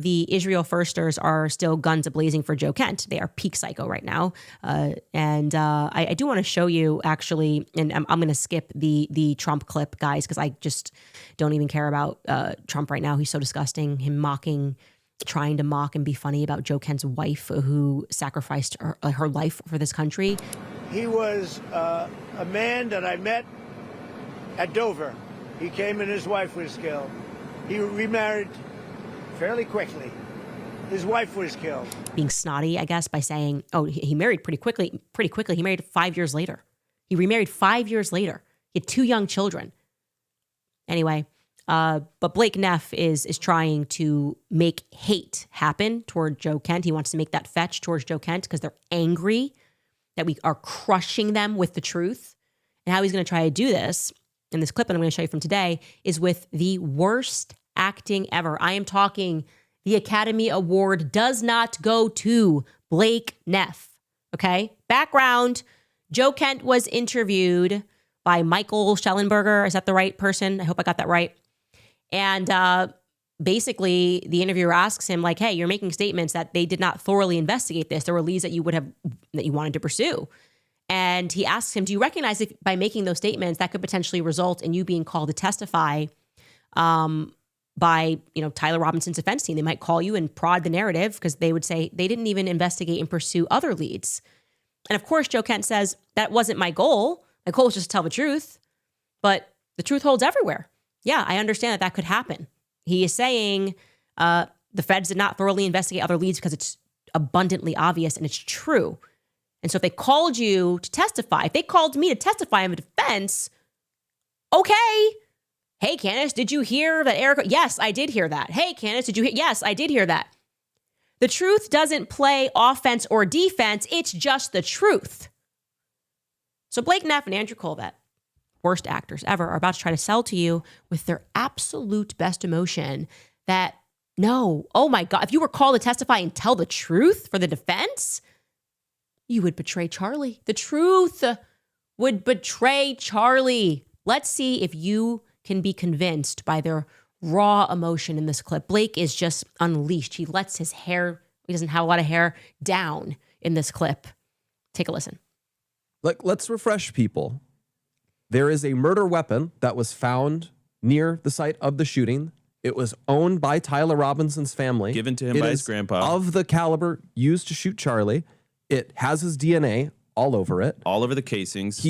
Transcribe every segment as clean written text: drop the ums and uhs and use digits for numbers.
the Israel firsters are still guns a-blazing for Joe Kent. They are peak psycho right now. I do want to show you, actually, and I'm going to skip the Trump clip, guys, because I just don't even care about Trump right now. He's so disgusting. Him trying to mock and be funny about Joe Kent's wife, who sacrificed her life for this country. He was a man that I met at Dover. He came and his wife was killed. He remarried fairly quickly. His wife was killed. Being snotty, I guess, by saying, oh, he married pretty quickly. He married 5 years later. He remarried 5 years later. He had 2 young children. Anyway, but Blake Neff is trying to make hate happen toward Joe Kent. He wants to make that fetch towards Joe Kent because they're angry that we are crushing them with the truth. And how he's going to try to do this, in this clip that I'm going to show you from today, is with the worst acting ever. I am talking, the Academy Award does not go to Blake Neff. Okay? Background, Joe Kent was interviewed by Michael Schellenberger. Is that the right person? I hope I got that right. And basically, the interviewer asks him, like, hey, you're making statements that they did not thoroughly investigate this. There were leads that you wanted to pursue. And he asks him, do you recognize if by making those statements that could potentially result in you being called to testify by, Tyler Robinson's defense team? They might call you and prod the narrative because they would say they didn't even investigate and pursue other leads. And of course, Joe Kent says, that wasn't my goal. My goal was just to tell the truth. But the truth holds everywhere. Yeah, I understand that could happen. He is saying the feds did not thoroughly investigate other leads because it's abundantly obvious and it's true. And so if they called you to testify, if they called me to testify in the defense, okay. Hey, Candace, did you hear that Erica? Yes, I did hear that. Hey, Candace, did you hear? Yes, I did hear that. The truth doesn't play offense or defense. It's just the truth. So Blake Neff and Andrew Colvett, worst actors ever, are about to try to sell to you with their absolute best emotion that, no, oh my God, if you were called to testify and tell the truth for the defense, you would betray Charlie. The truth would betray Charlie. Let's see if you can be convinced by their raw emotion in this clip. Blake is just unleashed. He lets his hair, he doesn't have a lot of hair, down in this clip. Take a listen. Let's refresh people. There is a murder weapon that was found near the site of the shooting. It was owned by Tyler Robinson's family. Given to him by his grandpa. Of the caliber used to shoot Charlie. It has his DNA all over it. All over the casings.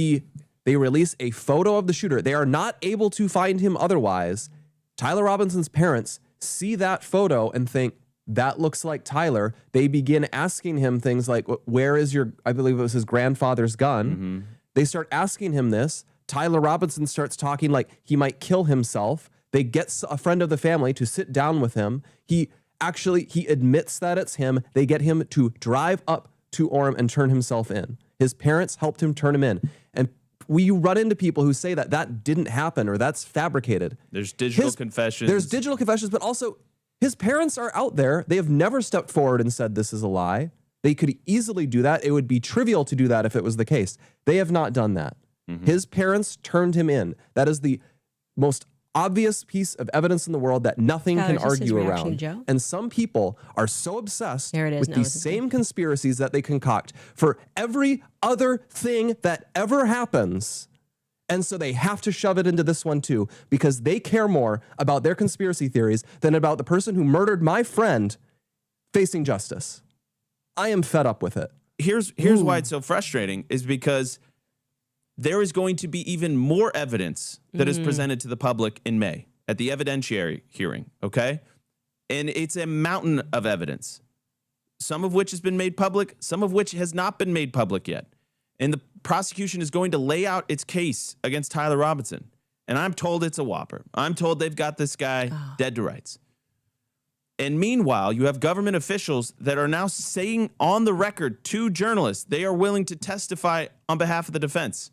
They release a photo of the shooter. They are not able to find him otherwise. Tyler Robinson's parents see that photo and think, that looks like Tyler. They begin asking him things like, where is I believe it was his grandfather's gun. Mm-hmm. They start asking him this. Tyler Robinson starts talking like he might kill himself. They get a friend of the family to sit down with him. He admits that it's him. They get him to drive up to Orem and turn himself in. His parents helped him turn him in. And we run into people who say that didn't happen or that's fabricated. There's digital confessions. There's digital confessions, but also his parents are out there. They have never stepped forward and said this is a lie. They could easily do that. It would be trivial to do that if it was the case. They have not done that. Mm-hmm. His parents turned him in. That is the most obvious piece of evidence in the world that nothing can argue around. And some people are so obsessed with these same conspiracies that they concoct for every other thing that ever happens. And so they have to shove it into this one too, because they care more about their conspiracy theories than about the person who murdered my friend facing justice. I am fed up with it. Here's why it's so frustrating is because there is going to be even more evidence that is presented to the public in May at the evidentiary hearing, okay? And it's a mountain of evidence, some of which has been made public, some of which has not been made public yet. And the prosecution is going to lay out its case against Tyler Robinson. And I'm told it's a whopper. I'm told they've got this guy dead to rights. And meanwhile, you have government officials that are now saying on the record to journalists they are willing to testify on behalf of the defense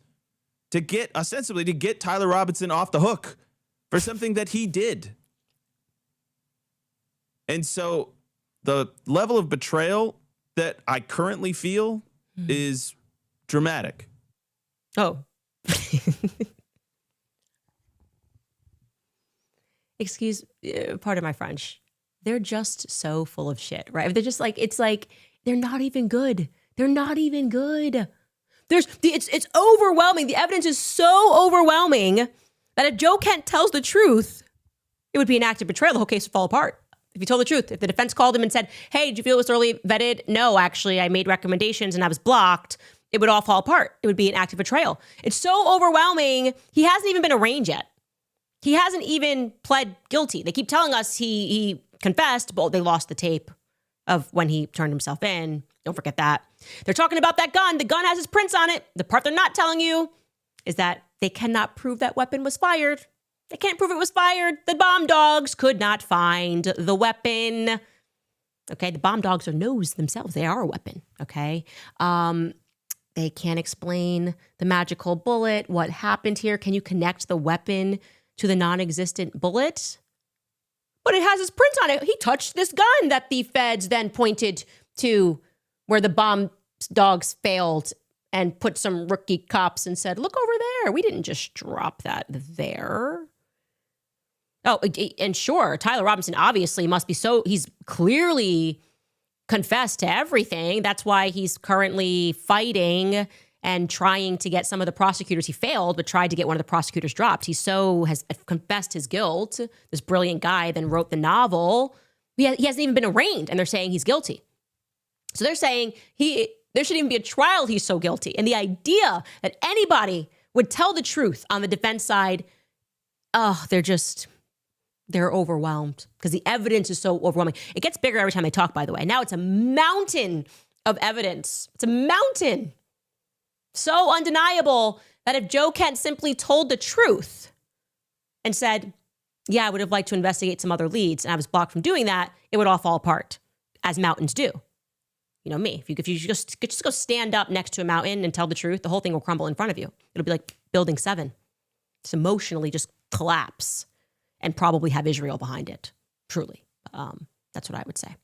to get Tyler Robinson off the hook for something that he did. And so the level of betrayal that I currently feel is dramatic. Oh. Pardon my French. They're just so full of shit, right? They're just like, it's like, they're not even good. They're not even good. It's overwhelming. The evidence is so overwhelming that if Joe Kent tells the truth, it would be an act of betrayal. The whole case would fall apart. If he told the truth, if the defense called him and said, hey, did you feel it was thoroughly vetted? No, actually, I made recommendations and I was blocked. It would all fall apart. It would be an act of betrayal. It's so overwhelming. He hasn't even been arraigned yet. He hasn't even pled guilty. They keep telling us he confessed, but they lost the tape of when he turned himself in. Don't forget that. They're talking about that gun. The gun has his prints on it. The part they're not telling you is that they cannot prove that weapon was fired. They can't prove it was fired. The bomb dogs could not find the weapon. Okay, the bomb dogs knows themselves. They are a weapon, okay? They can't explain the magical bullet, what happened here. Can you connect the weapon to the non-existent bullet? But it has his print on it. He touched this gun that the feds then pointed to where the bomb dogs failed and put some rookie cops and said, look over there. We didn't just drop that there. Oh, and sure, Tyler Robinson obviously must be he's clearly confessed to everything. That's why he's currently fighting and trying to get some of the prosecutors. He failed, but tried to get one of the prosecutors dropped. He has confessed his guilt. This brilliant guy then wrote the novel. He hasn't even been arraigned, and they're saying he's guilty. So they're saying there shouldn't even be a trial. He's so guilty. And the idea that anybody would tell the truth on the defense side, they're overwhelmed because the evidence is so overwhelming. It gets bigger every time they talk, by the way. Now it's a mountain of evidence. It's a mountain. So undeniable that if Joe Kent simply told the truth and said, yeah, I would have liked to investigate some other leads and I was blocked from doing that, it would all fall apart, as mountains do. You know me. If you just go stand up next to a mountain and tell the truth, the whole thing will crumble in front of you. It'll be like Building 7. Just emotionally just collapse and probably have Israel behind it. Truly. That's what I would say.